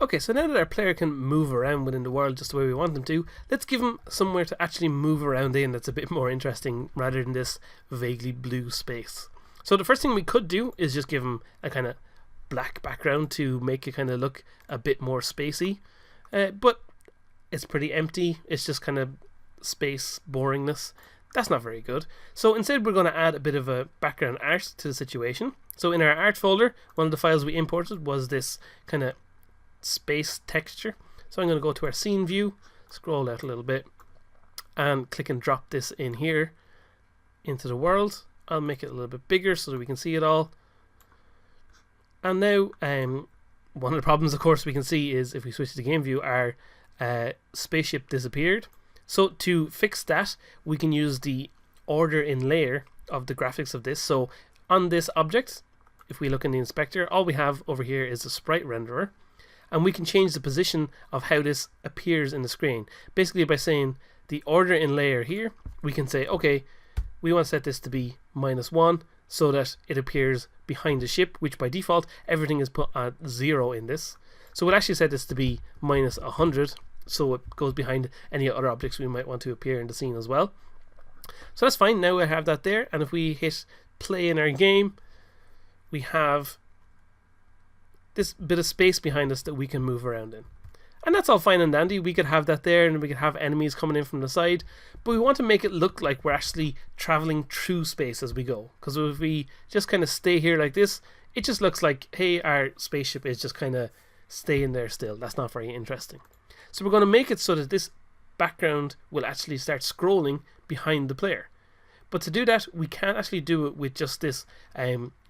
Okay, so now that our player can move around within the world just the way we want them to, let's give them somewhere to actually move around in that's a bit more interesting rather than this vaguely blue space. So the first thing we could do is just give them a kind of black background to make it kind of look a bit more spacey. But it's pretty empty. It's just kind of space boringness. That's not very good. So instead we're going to add a bit of a background art to the situation. So in our art folder, one of the files we imported was this kind of space texture. So I'm going to go to our scene view, scroll out a little bit, and click and drop this in here into the world. I'll make it a little bit bigger so that we can see it all. And now one of the problems, of course, we can see is if we switch to the game view, our spaceship disappeared. So to fix that, we can use the order in layer of the graphics of this. So on this object, if we look in the inspector, all we have over here is a sprite renderer, and we can change the position of how this appears in the screen. Basically by saying the order in layer here, we can say, okay, we want to set this to be -1 so that it appears behind the ship, which by default everything is put at 0 in this. So we'll actually set this to be -100 so it goes behind any other objects we might want to appear in the scene as well. So that's fine. Now we have that there, and if we hit play in our game, we have this bit of space behind us that we can move around in. And that's all fine and dandy. We could have that there, and we could have enemies coming in from the side, but we want to make it look like we're actually traveling through space as we go. Because if we just kind of stay here like this, it just looks like, hey, our spaceship is just kind of staying there still. That's not very interesting. So we're going to make it so that this background will actually start scrolling behind the player. But to do that, we can't actually do it with just this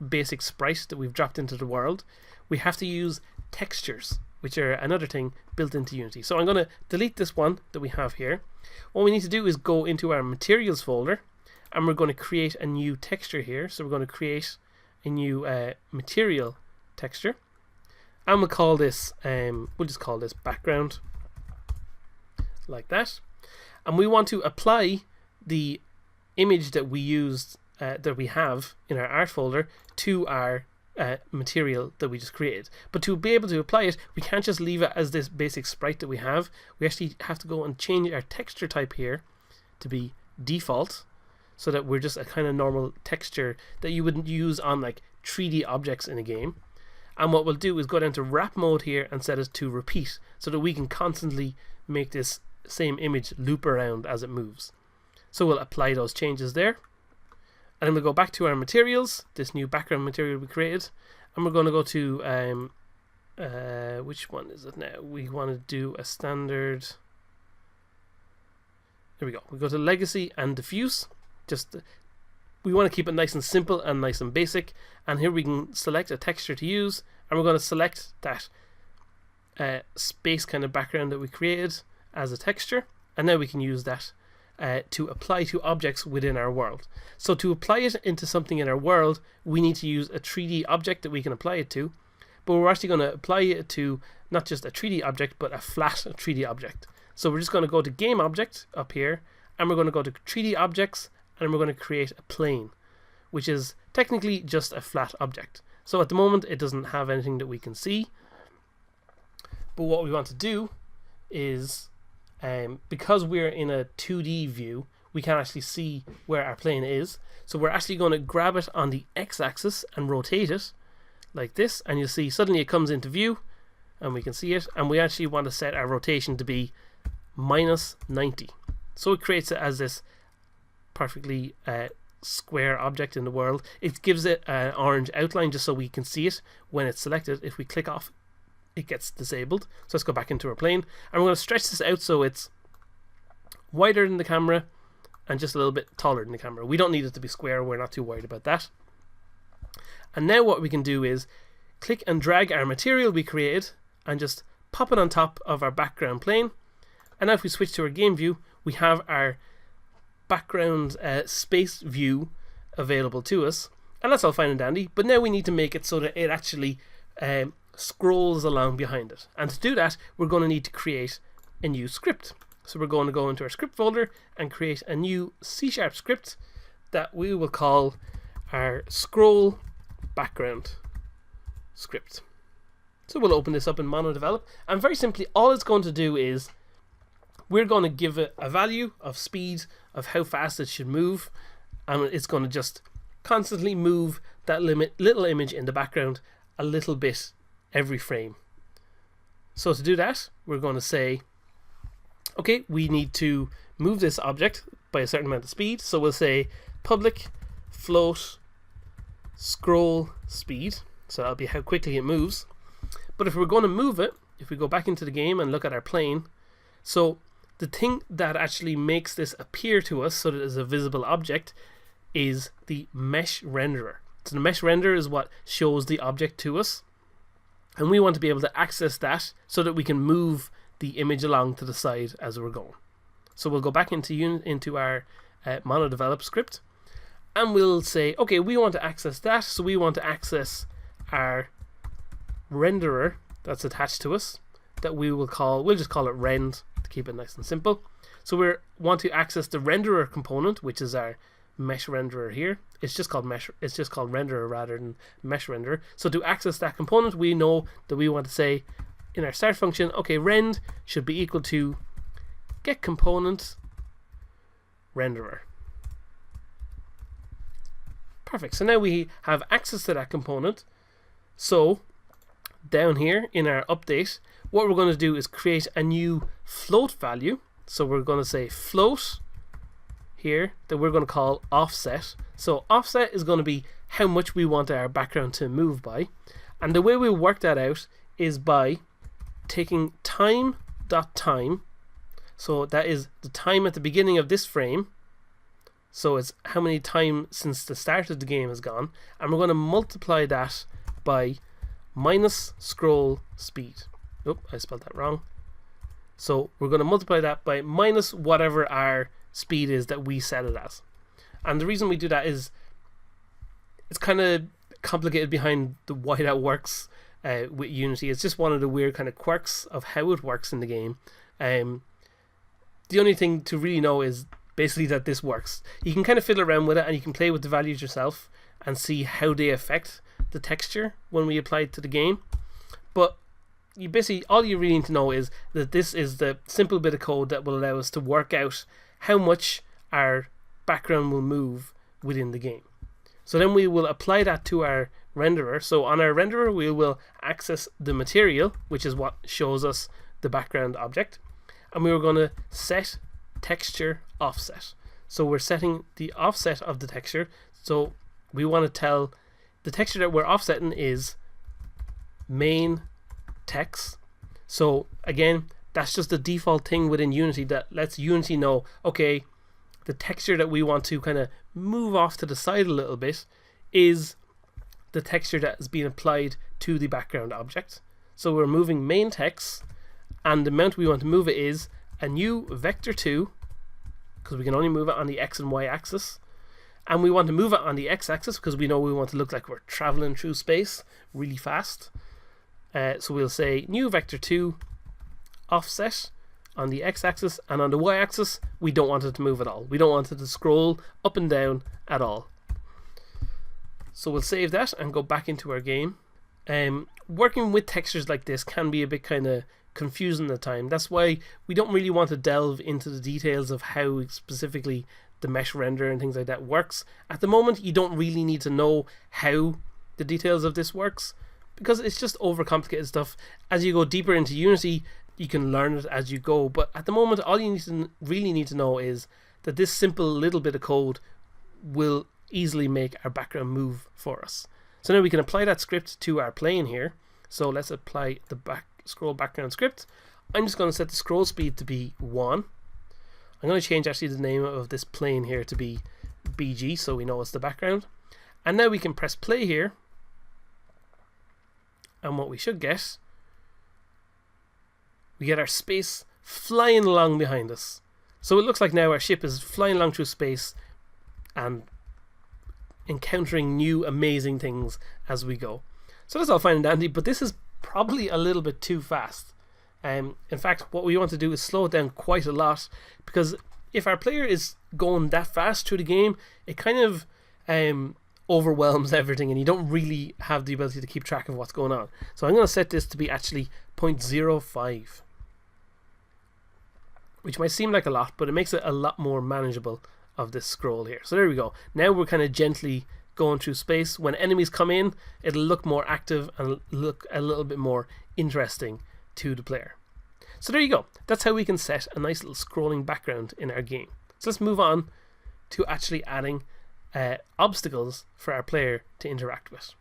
basic sprite that we've dropped into the world. We have to use textures, which are another thing built into Unity. So I'm going to delete this one that we have here. What we need to do is go into our materials folder, and we're going to create a new texture here. So we're going to create a new material texture, and we'll call this we'll just call this background, like that. And we want to apply the image that we used that we have in our art folder to our material that we just created. But to be able to apply it, we can't just leave it as this basic sprite that we have. We actually have to go and change our texture type here to be default, so that we're just a kind of normal texture that you would use on like 3D objects in a game. And what we'll do is go down to wrap mode here and set it to repeat, so that we can constantly make this same image loop around as it moves. So we'll apply those changes there, and then we'll go back to our materials, this new background material we created, and we're going to go to which one is it now? We want to do a standard. There we go. We go to legacy and diffuse. We want to keep it nice and simple and nice and basic, and here we can select a texture to use, and we're going to select that space kind of background that we created as a texture, and now we can use that to apply to objects within our world. So to apply it into something in our world, we need to use a 3D object that we can apply it to, but we're actually going to apply it to not just a 3D object, but a flat 3D object. So we're just going to go to game object up here, and we're going to go to 3D objects, and we're going to create a plane, which is technically just a flat object. So at the moment it doesn't have anything that we can see, but what we want to do is because we're in a 2D view, we can actually see where our plane is. So we're actually going to grab it on the x-axis and rotate it like this, and you'll see suddenly it comes into view and we can see it, and we actually want to set our rotation to be -90. So it creates it as this perfectly square object in the world. It gives it an orange outline just so we can see it when it's selected. If we click off, it gets disabled. So let's go back into our plane, and we're going to stretch this out so it's wider than the camera and just a little bit taller than the camera. We don't need it to be square, we're not too worried about that. And now what we can do is click and drag our material we created and just pop it on top of our background plane. And now if we switch to our game view, we have our background space view available to us, and that's all fine and dandy. But now we need to make it so that it actually scrolls along behind it, and to do that we're going to need to create a new script. So we're going to go into our script folder and create a new C# script that we will call our scroll background script. So we'll open this up in MonoDevelop, and very simply all it's going to do is we're going to give it a value of speed, of how fast it should move, and it's going to just constantly move that little image in the background a little bit every frame. So to do that, we're going to say, okay, we need to move this object by a certain amount of speed. So we'll say public float scroll speed. So that'll be how quickly it moves. But if we're going to move it, if we go back into the game and look at our plane, so the thing that actually makes this appear to us so that it's a visible object is the mesh renderer. So the mesh renderer is what shows the object to us, and we want to be able to access that so that we can move the image along to the side as we're going. So we'll go back into our MonoDevelop script, and we'll say, okay, we want to access that, so we want to access our renderer that's attached to us that we'll just call it rend to keep it nice and simple. So we want to access the renderer component, which is our mesh renderer here. It's just called renderer rather than mesh renderer. So to access that component, we know that we want to say in our start function, okay, rend should be equal to get component renderer. Perfect. So now we have access to that component. So down here in our update, what we're going to do is create a new float value. So we're going to say float here that we're going to call offset. So offset is going to be how much we want our background to move by. And the way we work that out is by taking time.time. So that is the time at the beginning of this frame. So it's how many time since the start of the game has gone. And we're going to multiply that by minus scroll speed. Oh, I spelled that wrong. So we're going to multiply that by minus whatever our speed is that we set it as. And the reason we do that is it's kind of complicated behind the why that works with Unity. It's just one of the weird kind of quirks of how it works in the game. The only thing to really know is basically that this works. You can kind of fiddle around with it and you can play with the values yourself and see how they affect the texture when we apply it to the game. But you basically, all you really need to know is that this is the simple bit of code that will allow us to work out how much our background will move within the game. So then we will apply that to our renderer. So on our renderer, we will access the material, which is what shows us the background object. And we are going to set texture offset. So we're setting the offset of the texture. So we want to tell the texture that we're offsetting is main text. So again, that's just the default thing within Unity that lets Unity know, okay, the texture that we want to kind of move off to the side a little bit is the texture that is being applied to the background object. So we're moving main text, and the amount we want to move it is a new vector2, because we can only move it on the X and Y axis. And we want to move it on the X axis because we know we want to look like we're traveling through space really fast. So we'll say new vector2 offset on the X axis, and on the Y axis we don't want it to move at all. We don't want it to scroll up and down at all. So we'll save that and go back into our game. Working with textures like this can be a bit kind of confusing at times. That's why we don't really want to delve into the details of how specifically the mesh render and things like that works. At the moment, you don't really need to know how the details of this works because it's just overcomplicated stuff. As you go deeper into Unity, you can learn it as you go. But at the moment, all you really need to know is that this simple little bit of code will easily make our background move for us. So now we can apply that script to our plane here. So let's apply the scroll background script. I'm just going to set the scroll speed to be 1. I'm going to change actually the name of this plane here to be BG so we know it's the background. And now we can press play here. And what we should get, we get our space flying along behind us. So it looks like now our ship is flying along through space and encountering new amazing things as we go. So that's all fine and dandy, but this is probably a little bit too fast. In fact, what we want to do is slow it down quite a lot, because if our player is going that fast through the game, it kind of overwhelms everything and you don't really have the ability to keep track of what's going on. So I'm going to set this to be actually 0.05, which might seem like a lot, but it makes it a lot more manageable of this scroll here. So there we go. Now we're kind of gently going through space. When enemies come in, it'll look more active and look a little bit more interesting to the player. So there you go. That's how we can set a nice little scrolling background in our game. So let's move on to actually adding obstacles for our player to interact with.